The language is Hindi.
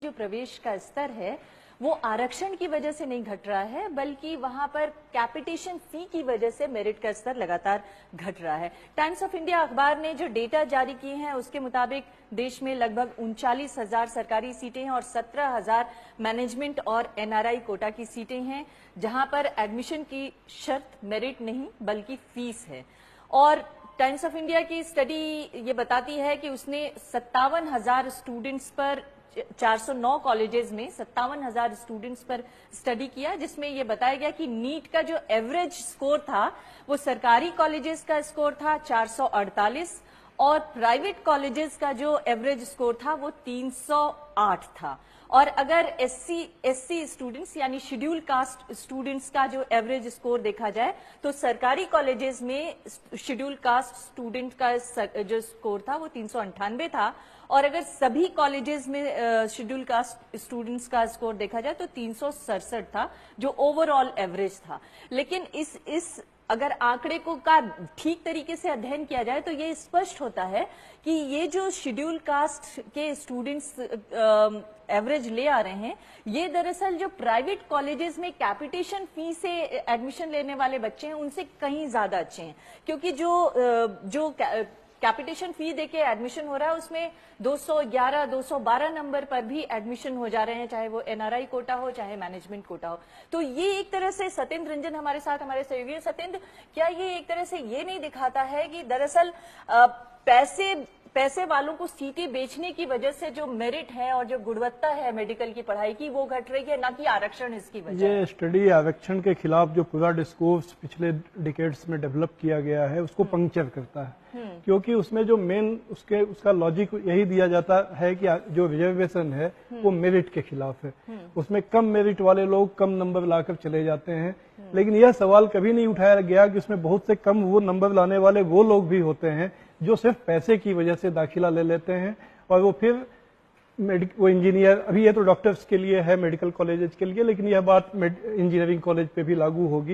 जो प्रवेश का स्तर है वो आरक्षण की वजह से नहीं घट रहा है, बल्कि वहां पर कैपिटेशन फी की वजह से मेरिट का स्तर लगातार घट रहा है। टाइम्स ऑफ इंडिया अखबार ने जो डेटा जारी किए हैं उसके मुताबिक देश में लगभग 39,000 सरकारी सीटें हैं और 17,000 मैनेजमेंट और एनआरआई कोटा की सीटें हैं, जहां पर एडमिशन की शर्त मेरिट नहीं बल्कि फीस है। और टाइम्स ऑफ इंडिया की स्टडी ये बताती है कि उसने 57,000 स्टूडेंट्स पर 409 कॉलेजेस में 57,000 स्टूडेंट्स पर स्टडी किया, जिसमें यह बताया गया कि नीट का जो एवरेज स्कोर था वो सरकारी कॉलेजेस का स्कोर था 448 और प्राइवेट कॉलेजेस का जो एवरेज स्कोर था वो 308 था। और अगर एससी स्टूडेंट्स यानी शेड्यूल कास्ट स्टूडेंट्स का जो एवरेज स्कोर देखा जाए तो सरकारी कॉलेजेस में शेड्यूल कास्ट स्टूडेंट का जो स्कोर था वो 398 था और अगर सभी कॉलेजेस में शेड्यूल कास्ट स्टूडेंट्स का स्कोर देखा जाए तो 367 था, जो ओवरऑल एवरेज था। लेकिन इस अगर आंकड़े को का ठीक तरीके से अध्ययन किया जाए तो ये स्पष्ट होता है कि ये जो शेड्यूल कास्ट के स्टूडेंट्स एवरेज ले आ रहे हैं, ये दरअसल जो प्राइवेट कॉलेजेस में कैपिटेशन फी से एडमिशन लेने वाले बच्चे हैं उनसे कहीं ज्यादा अच्छे हैं, क्योंकि जो कैपिटेशन फी देके एडमिशन हो रहा है उसमें 211, 212 नंबर पर भी एडमिशन हो जा रहे हैं, चाहे वो एनआरआई कोटा हो चाहे मैनेजमेंट कोटा हो। तो ये एक तरह से सत्येंद्र रंजन हमारे साथ, हमारे सहयोगी सत्येंद्र, क्या ये एक तरह से ये नहीं दिखाता है कि दरअसल पैसे वालों को सीटें बेचने की वजह से जो मेरिट है और जो गुणवत्ता है मेडिकल की पढ़ाई की वो घट रही है, ना कि आरक्षण इसकी वजह? ये स्टडी आरक्षण के खिलाफ जो पूरा डिस्कोर्स पिछले डिकेड्स में डेवलप किया गया है उसको पंक्चर करता है, क्योंकि उसमें जो मेन उसका लॉजिक यही दिया जाता है कि जो रिजर्वेशन है वो मेरिट के खिलाफ है। उसमें कम मेरिट वाले लोग कम नंबर लाकर चले जाते हैं, लेकिन यह सवाल कभी नहीं उठाया गया कि उसमें बहुत से कम वो नंबर लाने वाले वो लोग भी होते हैं जो सिर्फ पैसे की वजह से दाखिला ले लेते हैं और वो फिर वो इंजीनियर, अभी ये तो डॉक्टर्स के लिए है, मेडिकल कॉलेजेस के लिए, लेकिन यह बात इंजीनियरिंग कॉलेज पे भी लागू होगी।